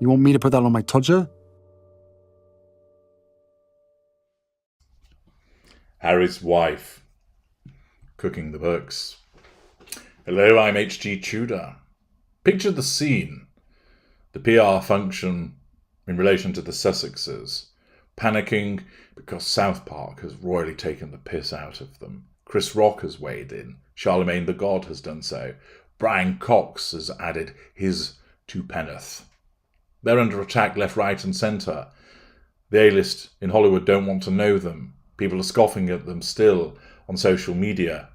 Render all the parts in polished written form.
You want me to put that on my Tudor? Harry's wife. Cooking the books. Hello, I'm hgtudor. Picture the scene. The PR function in relation to the Sussexes, panicking because South Park has royally taken the piss out of them. Chris Rock has weighed in. Charlemagne the God has done so. Brian Cox has added his two penneth. They're under attack left, right and centre. The A-list in Hollywood don't want to know them. People are scoffing at them still on social media.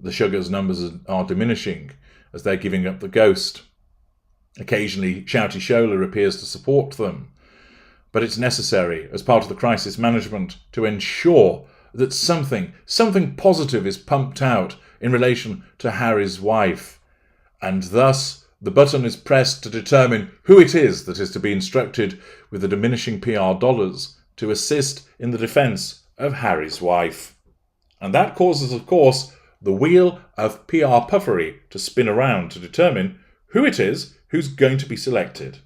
The Sugars' numbers are diminishing as they're giving up the ghost. Occasionally, Shouty Shola appears to support them. But it's necessary, as part of the crisis management, to ensure that something positive is pumped out in relation to Harry's wife. And thus, the button is pressed to determine who it is that is to be instructed with the diminishing PR dollars to assist in the defence of Harry's wife. And that causes, of course, the wheel of PR puffery to spin around to determine who it is who's going to be selected.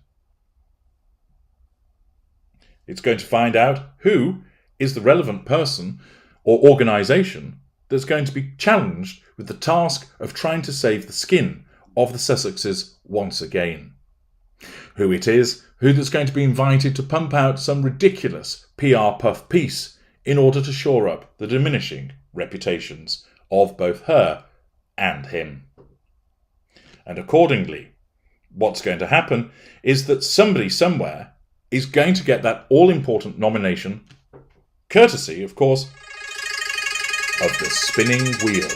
It's going to find out who is the relevant person or organisation that's going to be challenged with the task of trying to save the skin of the Sussexes once again. Who it is who that's going to be invited to pump out some ridiculous PR puff piece in order to shore up the diminishing reputations of both her and him. And accordingly, what's going to happen is that somebody somewhere is going to get that all-important nomination, courtesy, of course, of the spinning wheel.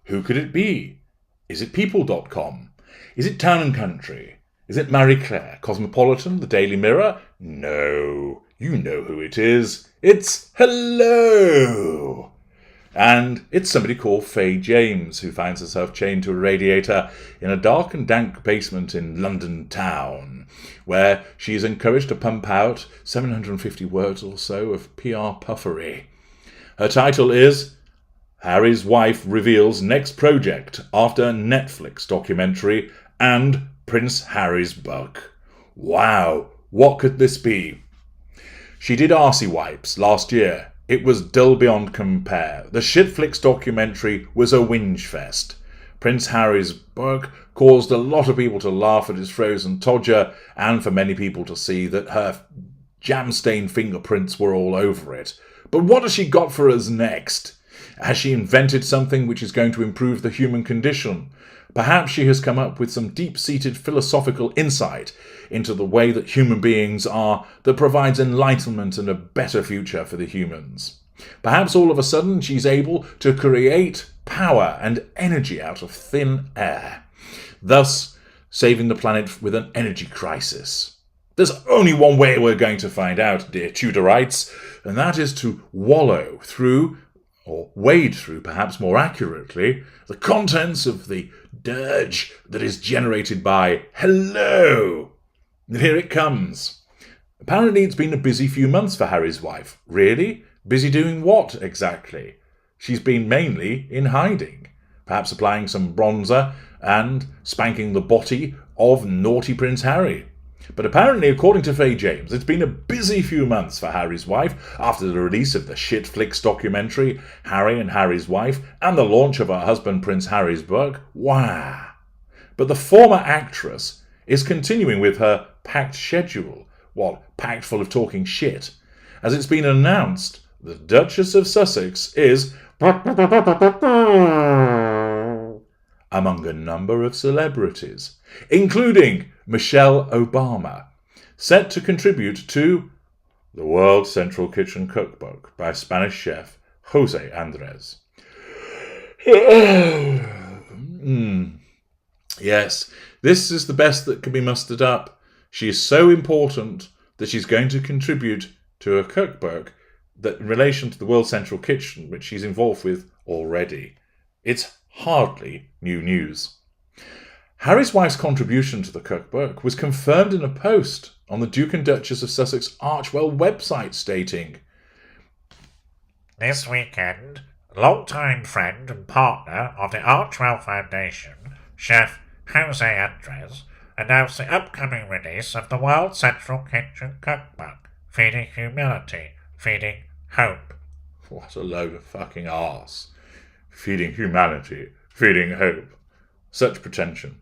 Who could it be? Is it People.com? Is it Town & Country? Is it Marie Claire? Cosmopolitan? The Daily Mirror? No, you know who it is. It's Hello! And it's somebody called Faye James, who finds herself chained to a radiator in a dark and dank basement in London town, where she is encouraged to pump out 750 words or so of PR puffery. Her title is Harry's Wife Reveals Next Project After Netflix Documentary and Prince Harry's Book. Wow, what could this be? She did Arsey Wipes last year. It was dull beyond compare. The Shitflix documentary was a whinge fest. Prince Harry's Book caused a lot of people to laugh at his frozen todger and for many people to see that her jam-stained fingerprints were all over it. But what has she got for us next? Has she invented something which is going to improve the human condition? Perhaps she has come up with some deep-seated philosophical insight into the way that human beings are that provides enlightenment and a better future for the humans. Perhaps all of a sudden she's able to create power and energy out of thin air, thus saving the planet with an energy crisis. There's only one way we're going to find out, dear Tudorites, and that is to wallow through, or wade through perhaps more accurately, the contents of the dirge that is generated by Hello! And here it comes. Apparently it's been a busy few months for Harry's wife. Really? Busy doing what exactly? She's been mainly in hiding, perhaps applying some bronzer and spanking the body of naughty Prince Harry. But apparently, according to Faye James, it's been a busy few months for Harry's wife after the release of the Shitflix documentary, Harry and Harry's Wife, and the launch of her husband Prince Harry's book. Wow! But the former actress is continuing with her packed schedule, packed full of talking shit. As it's been announced, the Duchess of Sussex is among a number of celebrities, including Michelle Obama, set to contribute to the World Central Kitchen Cookbook by Spanish chef Jose Andres. Yes, this is the best that can be mustered up. She is so important that she's going to contribute to a cookbook that in relation to the World Central Kitchen, which she's involved with already. It's hardly new news. Harry's wife's contribution to the cookbook was confirmed in a post on the Duke and Duchess of Sussex Archwell website stating, "This weekend, Long-time friend and partner of the Archwell Foundation, Chef Jose Andres, announced the upcoming release of the World Central Kitchen Cookbook, Feeding Humanity, Feeding Hope. What a load of fucking arse. Feeding humanity, feeding hope. Such pretension.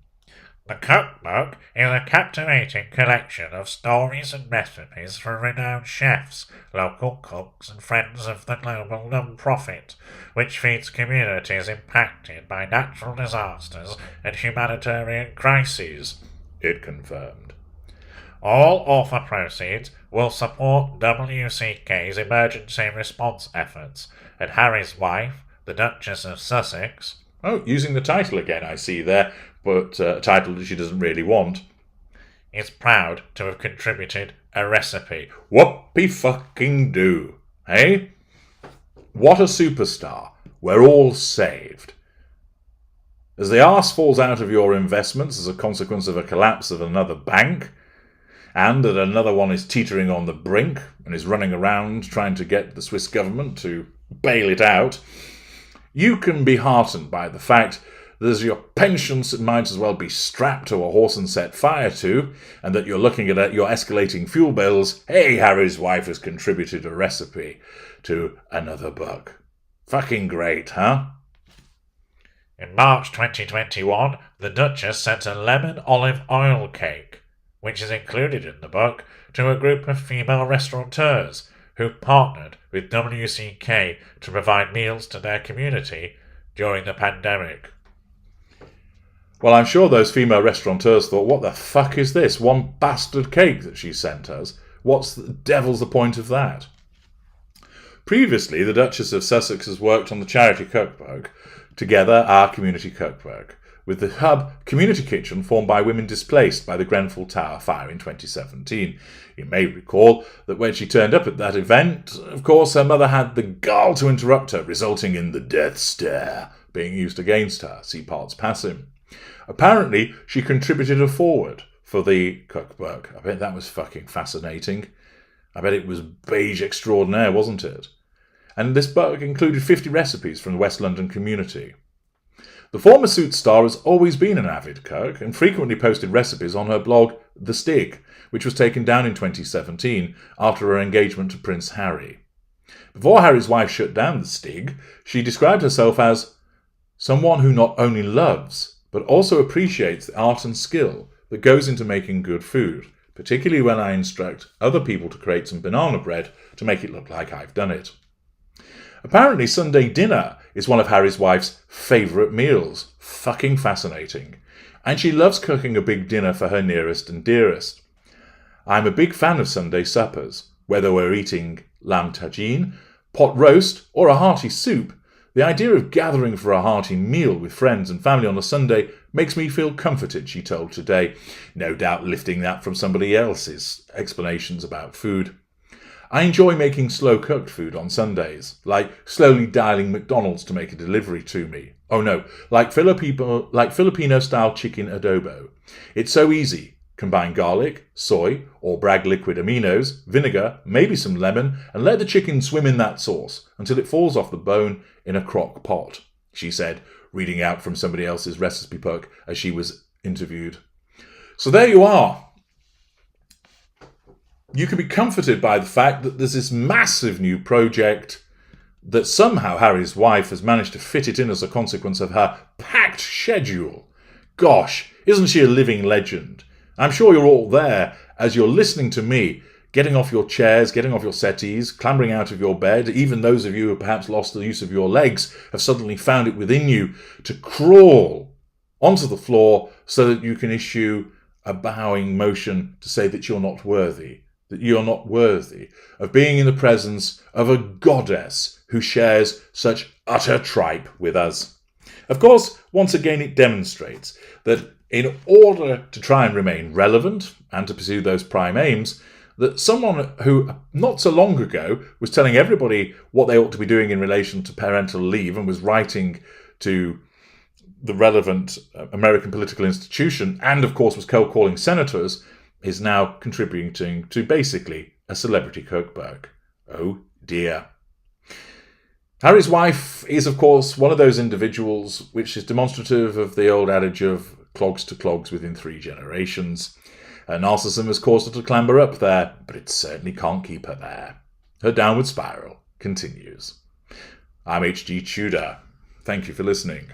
The cookbook is a captivating collection of stories and recipes from renowned chefs, local cooks, and friends of the global non-profit, which feeds communities impacted by natural disasters and humanitarian crises, it confirmed. All author proceeds will support WCK's emergency response efforts, and Harry's wife, the Duchess of Sussex... Oh, using the title again, I see there, but a title that she doesn't really want. Is proud to have contributed a recipe. Whoopie fucking do, eh? What a superstar. We're all saved. As the arse falls out of your investments as a consequence of a collapse of another bank, and that another one is teetering on the brink and is running around trying to get the Swiss government to bail it out, you can be heartened by the fact that as your pensions might as well be strapped to a horse and set fire to, and that you're looking at your escalating fuel bills, hey, Harry's wife has contributed a recipe to another book. Fucking great, huh? In March 2021, the Duchess sent a lemon olive oil cake, which is included in the book, to a group of female restaurateurs who partnered with WCK to provide meals to their community during the pandemic. Well, I'm sure those female restaurateurs thought, what the fuck is this? One bastard cake that she sent us? What's the devil's the point of that? Previously, the Duchess of Sussex has worked on the charity cookbook, Together Our Community Cookbook, with the hub community kitchen formed by women displaced by the Grenfell Tower fire in 2017. You may recall that when she turned up at that event, of course, her mother had the gall to interrupt her, resulting in the death stare being used against her. See parts passing. Apparently, she contributed a foreword for the cookbook. I bet that was fucking fascinating. I bet it was beige extraordinaire, wasn't it? And this book included 50 recipes from the West London community. The former Suits star has always been an avid cook and frequently posted recipes on her blog, The Stig, which was taken down in 2017 after her engagement to Prince Harry. Before Harry's wife shut down The Stig, she described herself as someone who not only loves, but also appreciates the art and skill that goes into making good food, particularly when I instruct other people to create some banana bread to make it look like I've done it. Apparently Sunday dinner is one of Harry's wife's favourite meals. Fucking fascinating. And she loves cooking a big dinner for her nearest and dearest. I'm a big fan of Sunday suppers. Whether we're eating lamb tagine, pot roast, or a hearty soup, the idea of gathering for a hearty meal with friends and family on a Sunday makes me feel comforted, she told Today, no doubt lifting that from somebody else's explanations about food. I enjoy making slow-cooked food on Sundays, like slowly dialing McDonald's to make a delivery to me. Oh no, like Filipino-style chicken adobo. It's so easy. Combine garlic, soy, or Bragg liquid aminos, vinegar, maybe some lemon, and let the chicken swim in that sauce until it falls off the bone in a crock pot, she said, reading out from somebody else's recipe book as she was interviewed. So there you are. You can be comforted by the fact that there's this massive new project that somehow Harry's wife has managed to fit it in as a consequence of her packed schedule. Gosh, isn't she a living legend? I'm sure you're all there as you're listening to me, getting off your chairs, getting off your settees, clambering out of your bed. Even those of you who perhaps lost the use of your legs have suddenly found it within you to crawl onto the floor so that you can issue a bowing motion to say that you're not worthy. That you're not worthy of being in the presence of a goddess who shares such utter tripe with us. Of course, once again it demonstrates that in order to try and remain relevant and to pursue those prime aims, that someone who not so long ago was telling everybody what they ought to be doing in relation to parental leave and was writing to the relevant American political institution and of course was cold calling senators, is now contributing to basically a celebrity cookbook. Oh dear. Harry's wife is, of course, one of those individuals which is demonstrative of the old adage of clogs to clogs within 3 generations. Her narcissism has caused her to clamber up there, but it certainly can't keep her there. Her downward spiral continues. I'm H.G. Tudor. Thank you for listening.